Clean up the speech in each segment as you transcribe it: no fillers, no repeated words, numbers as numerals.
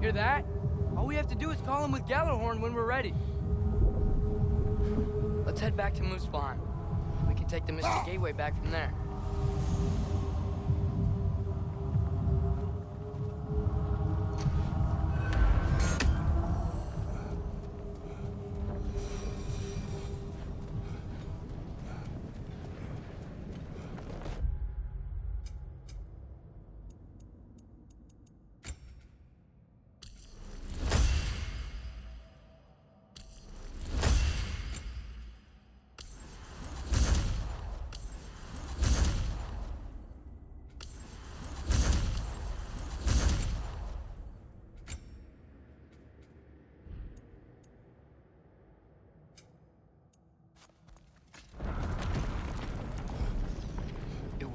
Hear that? All we have to do is call him with Gjallarhorn when we're ready. Let's head back to Muspelheim. We can take the Mystic Gateway back from there.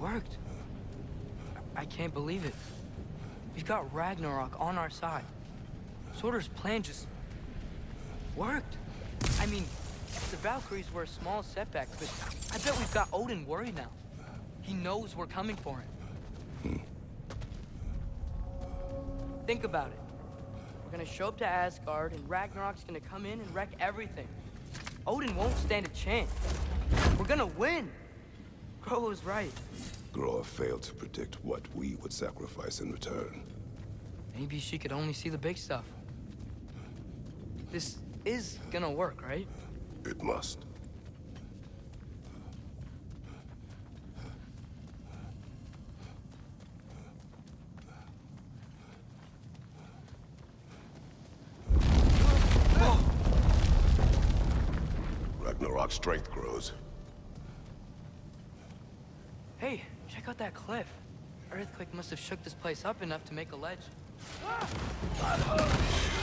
Worked. I can't believe it. We've got Ragnarok on our side. Sorter's plan just worked. I mean, the Valkyries were a small setback, but I bet we've got Odin worried now. He knows we're coming for him. Think about it. We're gonna show up to Asgard, and Ragnarok's gonna come in and wreck everything. Odin won't stand a chance. We're gonna win. Groa was right. Groa failed to predict what we would sacrifice in return. Maybe she could only see the big stuff. This is gonna work, right? It must. Ragnarok's strength grows. Hey, check out that cliff. Earthquake must have shook this place up enough to make a ledge.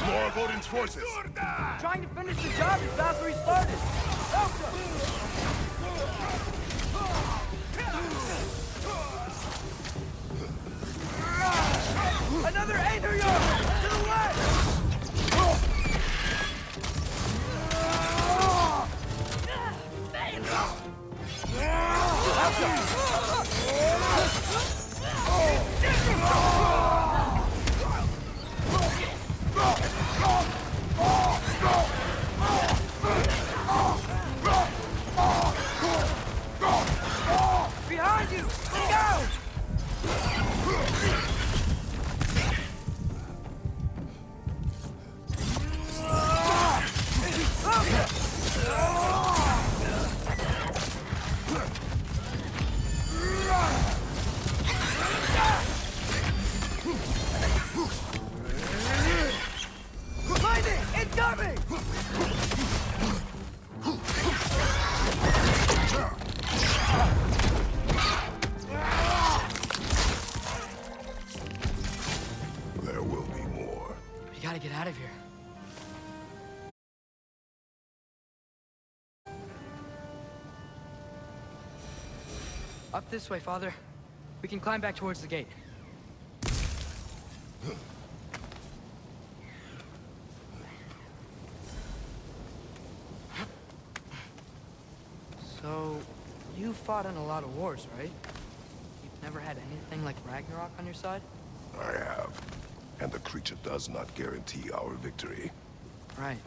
More of Odin's forces! Trying to finish the job as Valkyrie started! Another Aether-Yard! To the left! Behind you! Go! Lightning! Incoming! There will be more. We gotta get out of here. Up this way, Father. We can climb back towards the gate. So, you fought in a lot of wars, right? You've never had anything like Ragnarok on your side? I have. And the creature does not guarantee our victory. Right.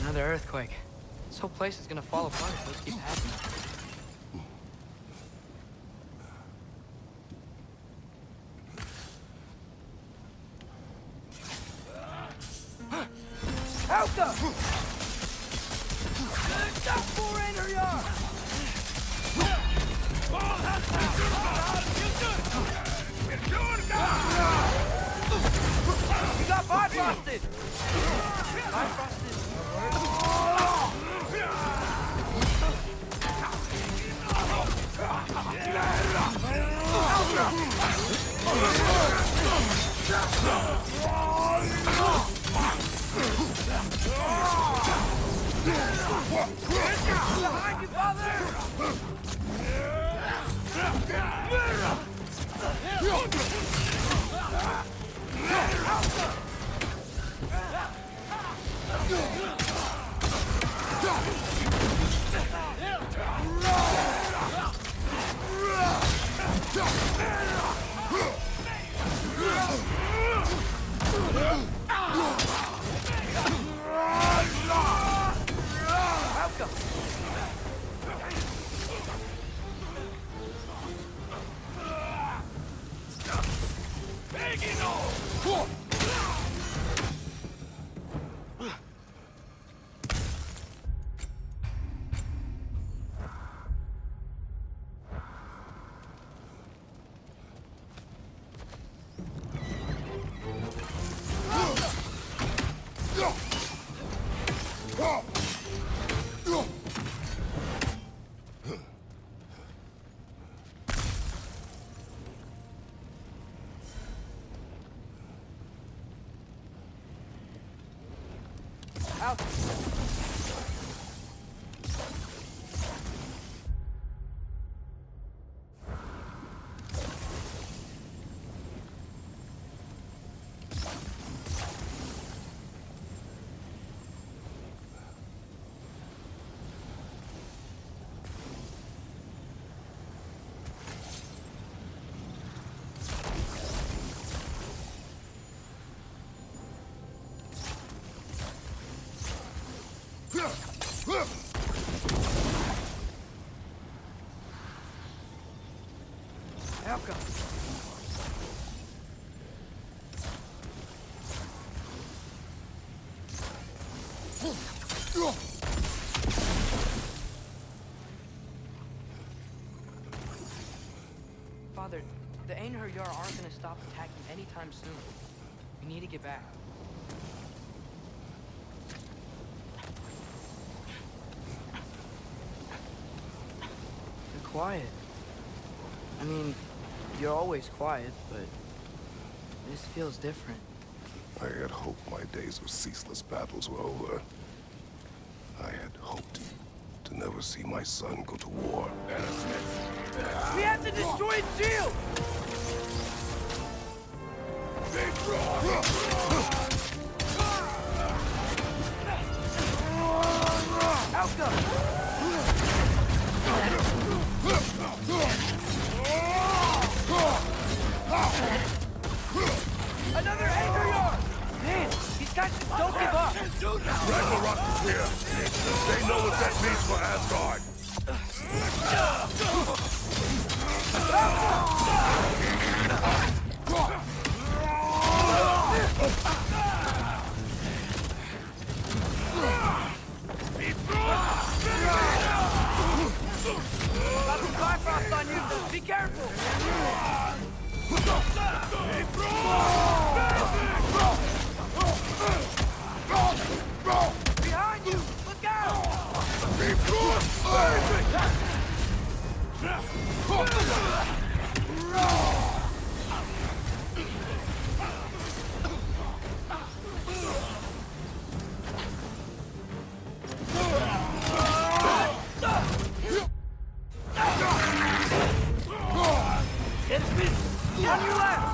Another earthquake. This whole place is gonna fall apart if those keep happening. Helga! Stop for Aether-Yard! We got Bifrosted! Bifrosted. Behind you, Father! Out. Elka. Father, the Einherjar aren't gonna stop attacking anytime soon. We need to get back. You're quiet. I mean, you're always quiet, but this feels different. I had hoped my days of ceaseless battles were over. I had hoped to never see my son go to war. We have to destroy its shield! Elka! Another Einherjar! Man, these guys just don't give up! Ragnarok is here! They know what that means for Asgard! Got some Bifrost on you! Be careful! Behind you! Look out! On your left!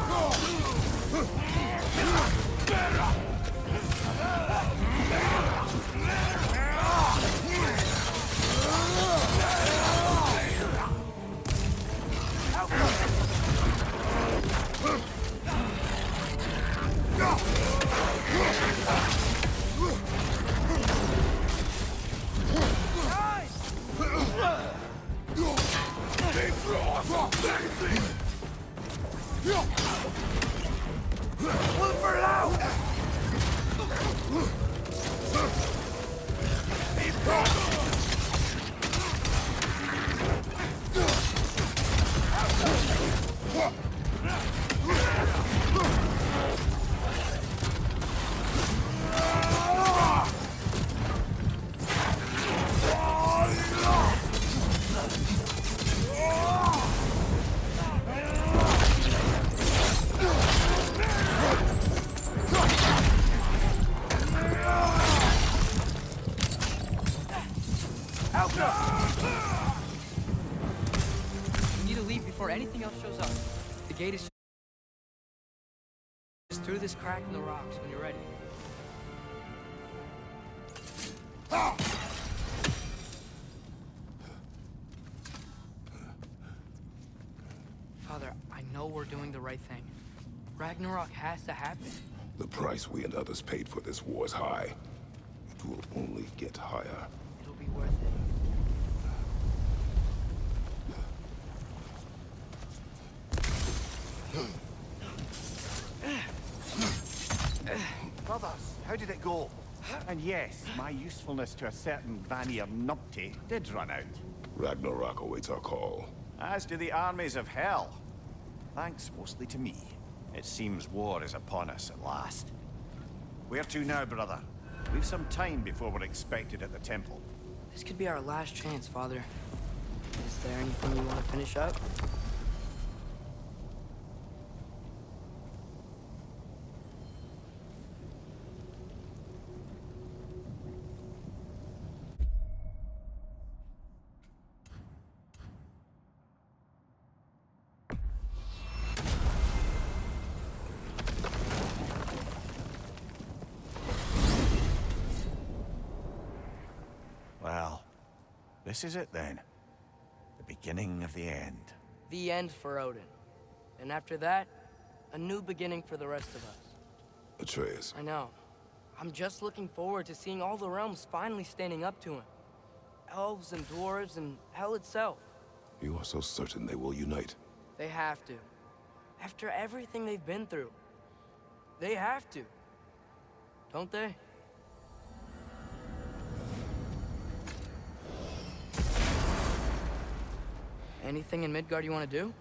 Look for it out! We need to leave before anything else shows up. The gate is It's through this crack in the rocks when you're ready. Father, I know we're doing the right thing. Ragnarok has to happen. The price we and others paid for this war is high. It will only get higher. It'll be worth it. Brothers, how did it go? And yes, my usefulness to a certain Vanir numpty did run out. Ragnarok awaits our call. As do the armies of hell. Thanks mostly to me. It seems war is upon us at last. Where to now, brother? We've some time before we're expected at the temple. This could be our last chance, Father. Is there anything you want to finish up? Well, this is it then. The beginning of the end. The end for Odin. And after that, a new beginning for the rest of us. Atreus, I know. I'm just looking forward to seeing all the realms finally standing up to him. Elves and dwarves and hell itself. you are so certain they will unite. They have to. After everything they've been through. They have to. Don't they? Anything in Midgard you want to do?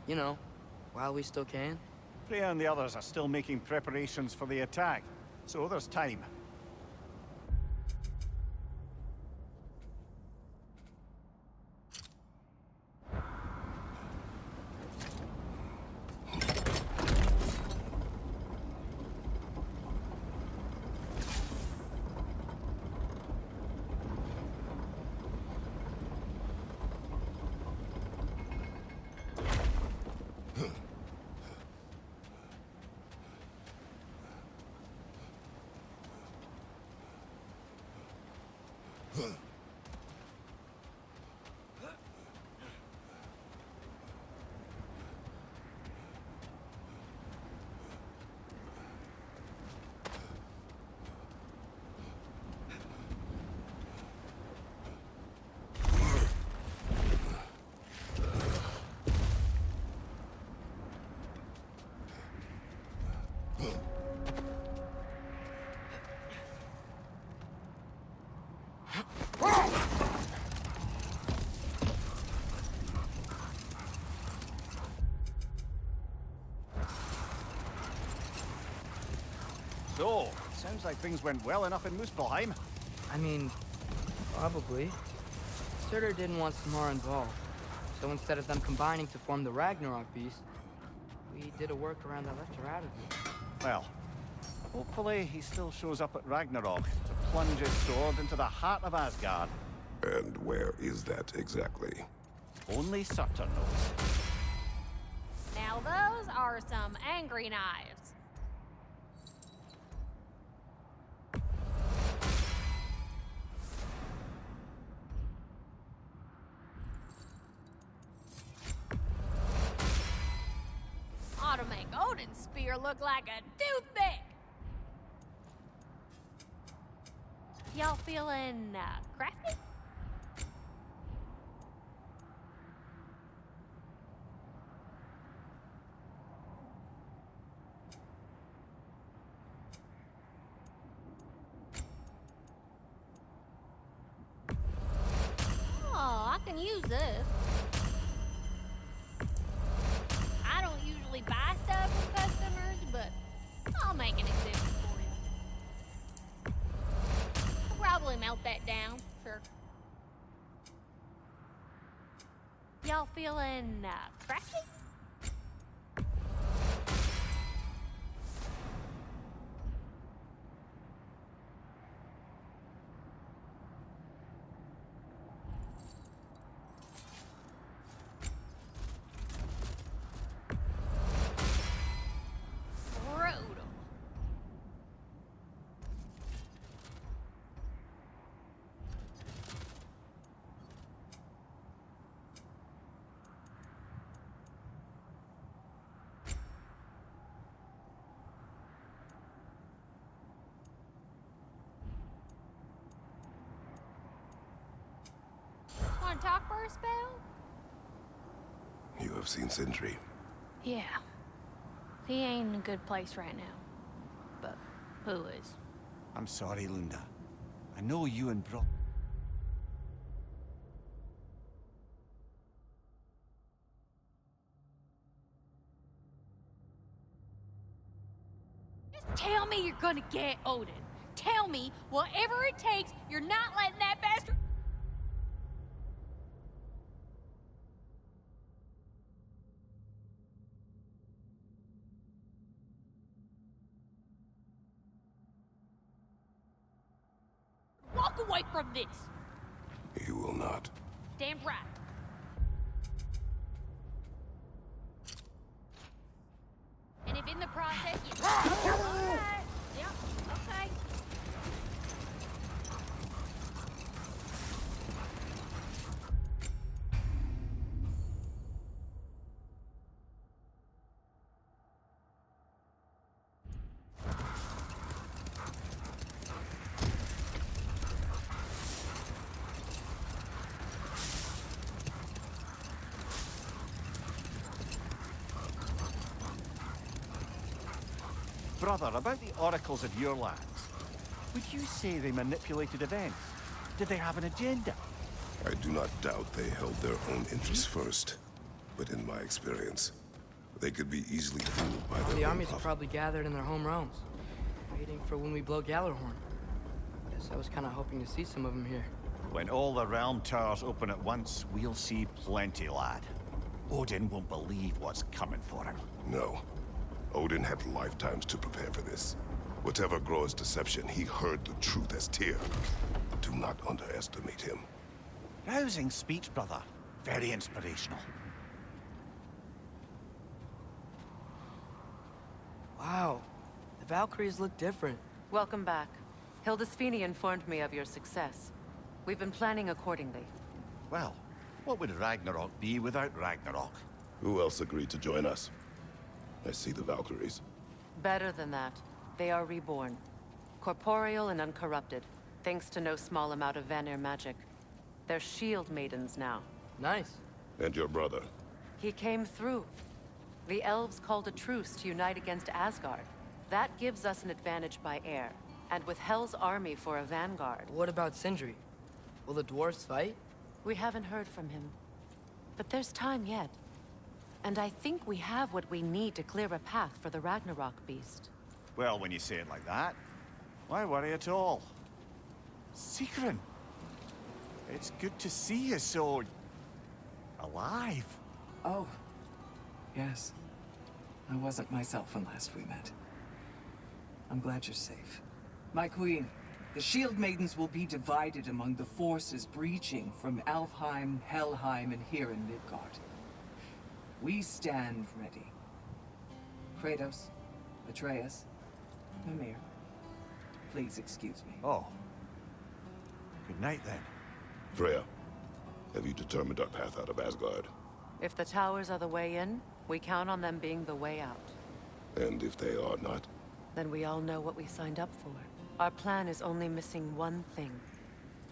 You know, while we still can. Freya and the others are still making preparations for the attack, so there's time. So, sounds like things went well enough in Muspelheim. I mean, probably. Surtur didn't want Samara involved. So instead of them combining to form the Ragnarok beast, we did a workaround that left her out of it. Well, hopefully he still shows up at Ragnarok to plunge his sword into the heart of Asgard. And where is that exactly? Only Surtur knows. Now those are some angry knives. Ought to make Odin's spear look like a toothpick. Y'all feeling crafty? Oh, I can use this. I don't usually buy stuff from customers, but I'll make an exception for you. I'll probably melt that down, sure. Y'all feeling crafty? Rude. want to talk for a spell? You have seen Sindri. Yeah. He ain't in a good place right now. But who is? I'm sorry, Lunda. I know you and Bro... Just tell me you're gonna get Odin. Tell me, whatever it takes, you're not letting that bastard... walk away from this. You will not. Damn right. And if in the process you... Alright. Yep, okay. Brother, about the oracles of your lands. Would you say they manipulated events? Did they have an agenda? I do not doubt they held their own interests first. But in my experience, they could be easily fooled by their The own armies are puff. probably gathered in their home realms, waiting for when we blow Gallarhorn. Guess I was kind of hoping to see some of them here. When all the realm towers open at once, we'll see plenty, lad. Odin won't believe what's coming for him. No. Odin had lifetimes to prepare for this. Whatever Groa's deception, he heard the truth as Tyr. Do not underestimate him. Rousing speech, brother. Very inspirational. Wow, the Valkyries look different. Welcome back. Hildisvini informed me of your success. We've been planning accordingly. Well, what would Ragnarok be without Ragnarok? Who else agreed to join us? I see the Valkyries. Better than that, they are reborn. Corporeal and uncorrupted, thanks to no small amount of Vanir magic. They're shield maidens now. Nice. And your brother. He came through. The elves called a truce to unite against Asgard. That gives us an advantage by air. And with Hell's army for a vanguard. What about Sindri? Will the dwarves fight? We haven't heard from him. But there's time yet. And I think we have what we need to clear a path for the Ragnarok beast. Well, when you say it like that, why worry at all? Sigrun! It's good to see you so... alive. Oh, yes. I wasn't myself when last we met. I'm glad you're safe. My queen, the Shield Maidens will be divided among the forces breaching from Alfheim, Helheim, and here in Midgard. We stand ready. Kratos, Atreus, Mimir, please excuse me. Oh. Good night, then. Freya, have you determined our path out of Asgard? If the towers are the way in, we count on them being the way out. And if they are not? Then we all know what we signed up for. Our plan is only missing one thing.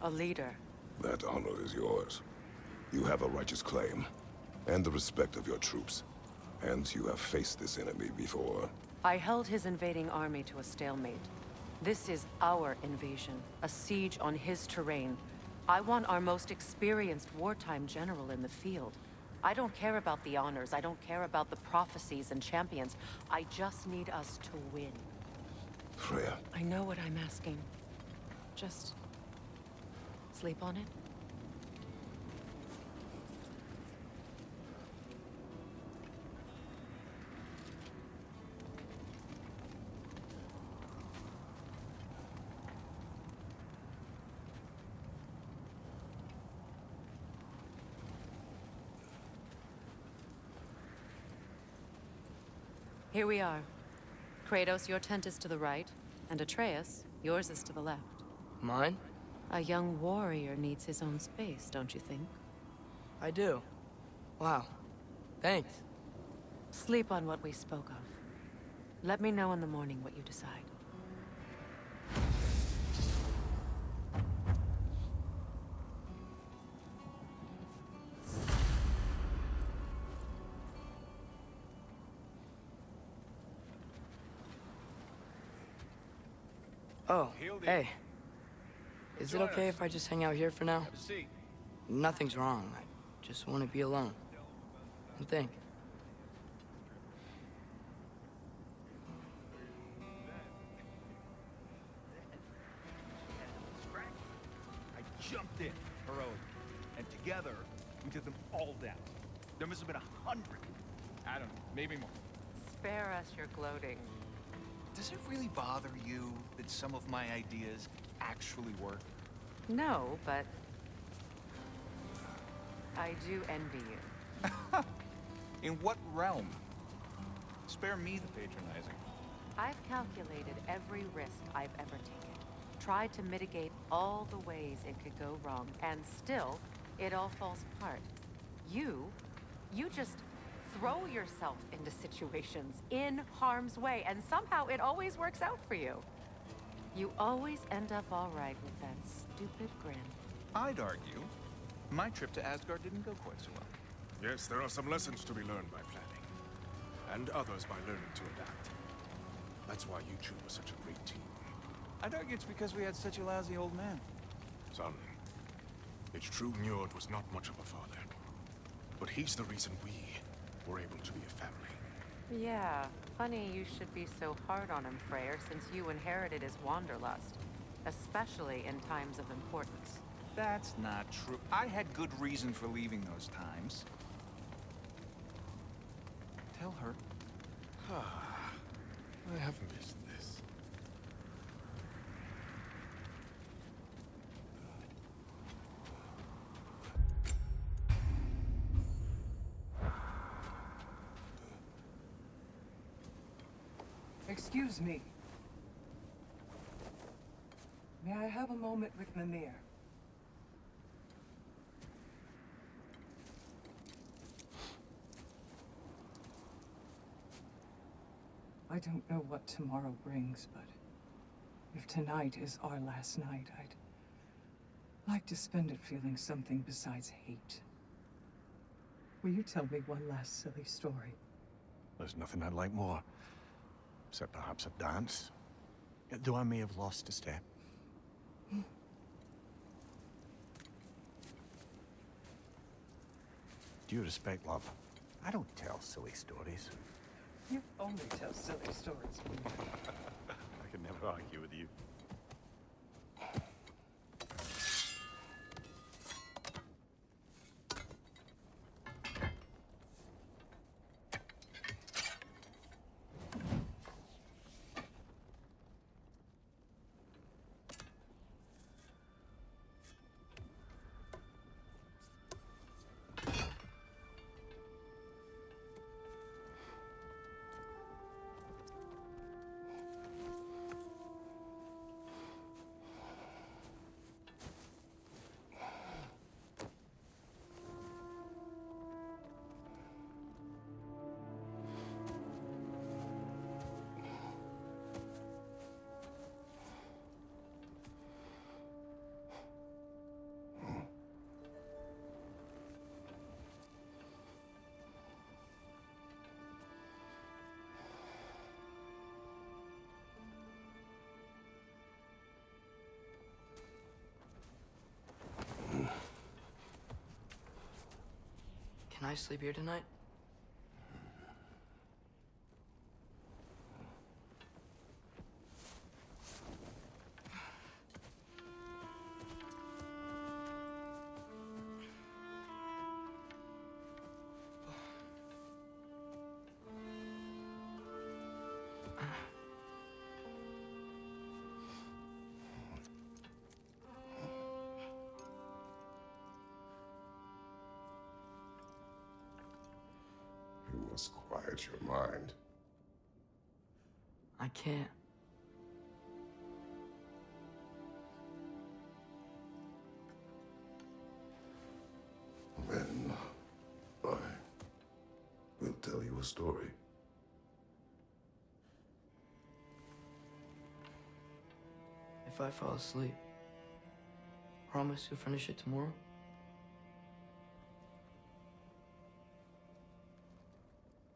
A leader. That honor is yours. You have a righteous claim. And the respect of your troops. And you have faced this enemy before. I held his invading army to a stalemate. This is our invasion, a siege on his terrain. I want our most experienced wartime general in the field. I don't care about the honors, I don't care about the prophecies and champions. I just need us to win. Freya. I know what I'm asking. Just... sleep on it? Here we are. Kratos, your tent is to the right, and Atreus, yours is to the left. Mine? A young warrior needs his own space, don't you think? I do. Wow. Thanks. Sleep on what we spoke of. Let me know in the morning what you decide. Oh, hey. Is it okay if I just hang out here for now? Have a seat. Nothing's wrong. I just want to be alone. And think. I jumped in, heroic, and together we took them all down. There must have been 100. I don't know, maybe more. Spare us your gloating. Does it really bother you that some of my ideas actually work? No, but I do envy you. In what realm? Spare me the patronizing. I've calculated every risk I've ever taken. Tried to mitigate all the ways it could go wrong, and still, it all falls apart. You just throw yourself into situations in harm's way, and somehow it always works out for you. You always end up all right with that stupid grin. I'd argue my trip to Asgard didn't go quite so well. Yes, there are some lessons to be learned by planning, and others by learning to adapt. That's why you two were such a great team. I'd argue it's because we had such a lousy old man. Son, it's true Njord was not much of a father, but he's the reason we were able to be a family. Yeah, funny you should be so hard on him, Freyr, since you inherited his wanderlust. Especially in times of importance. That's not true. I had good reason for leaving those times. Tell her. I have missed this. Excuse me. May I have a moment with Mimir? I don't know what tomorrow brings, but if tonight is our last night, I'd like to spend it feeling something besides hate. Will you tell me one last silly story? There's nothing I'd like more. Except perhaps a dance. Though I may have lost a step. Due respect, love, I don't tell silly stories. You only tell silly stories, Mimir. I can never argue with you. Can I sleep here tonight? You must quiet your mind. I can't. Then I will tell you a story. If I fall asleep, promise you'll finish it tomorrow?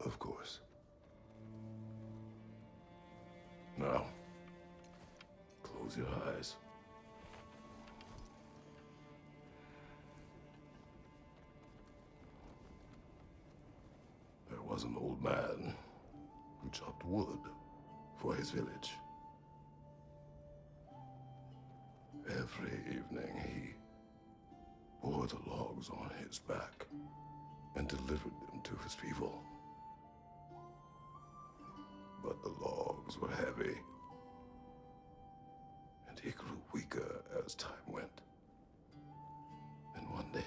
Of course. Now, close Close your eyes. There was an old man who chopped wood for his village. Every evening he bore the logs on his back and delivered them to his people. But the logs were heavy, and he grew weaker as time went. And one day,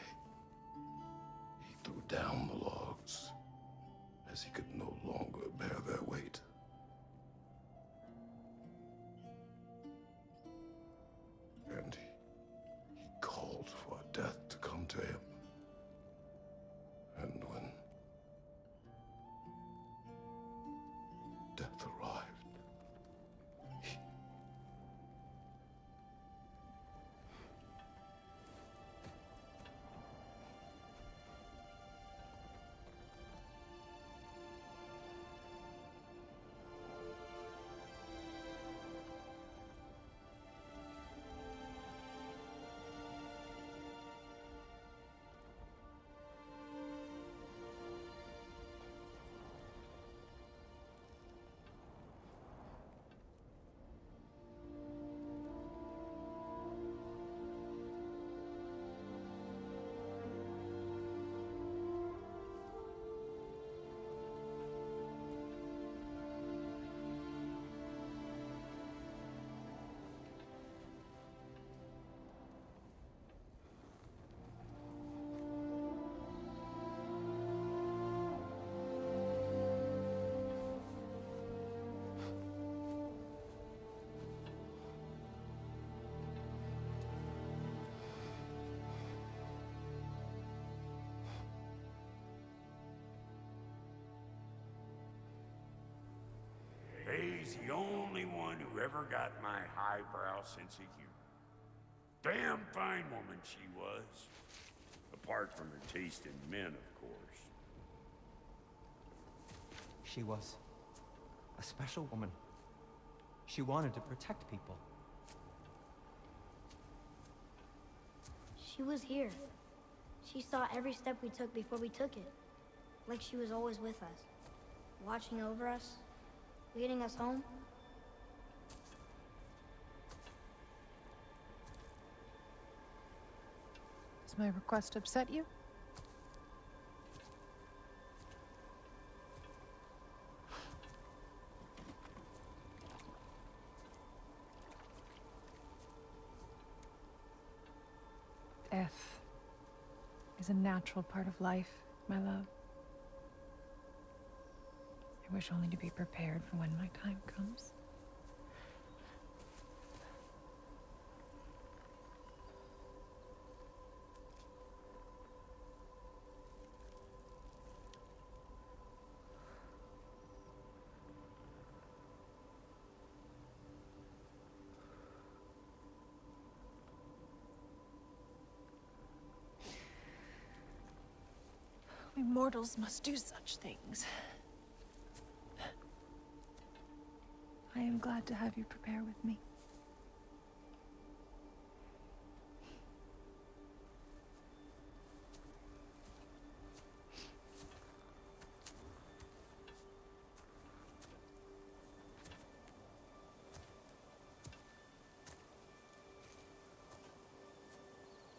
he threw down the logs as he could no longer bear their weight. And he called for death to come to him. And when death arrived, he... He's the only one who ever got my highbrow sense of humor. Damn fine woman she was. Apart from her taste in men, of course. She was a special woman. She wanted to protect people. She was here. She saw every step we took before we took it. Like she was always with us. Watching over us. Leading us home. Does my request upset you? Death is a natural part of life, my love. I wish only to be prepared for when my time comes. We mortals must do such things. I am glad to have you prepare with me.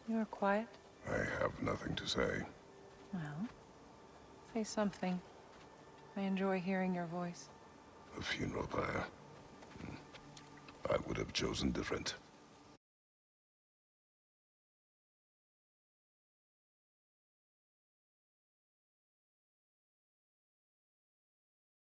You are quiet? I have nothing to say. Well, say something. I enjoy hearing your voice. A funeral pyre. I would have chosen different.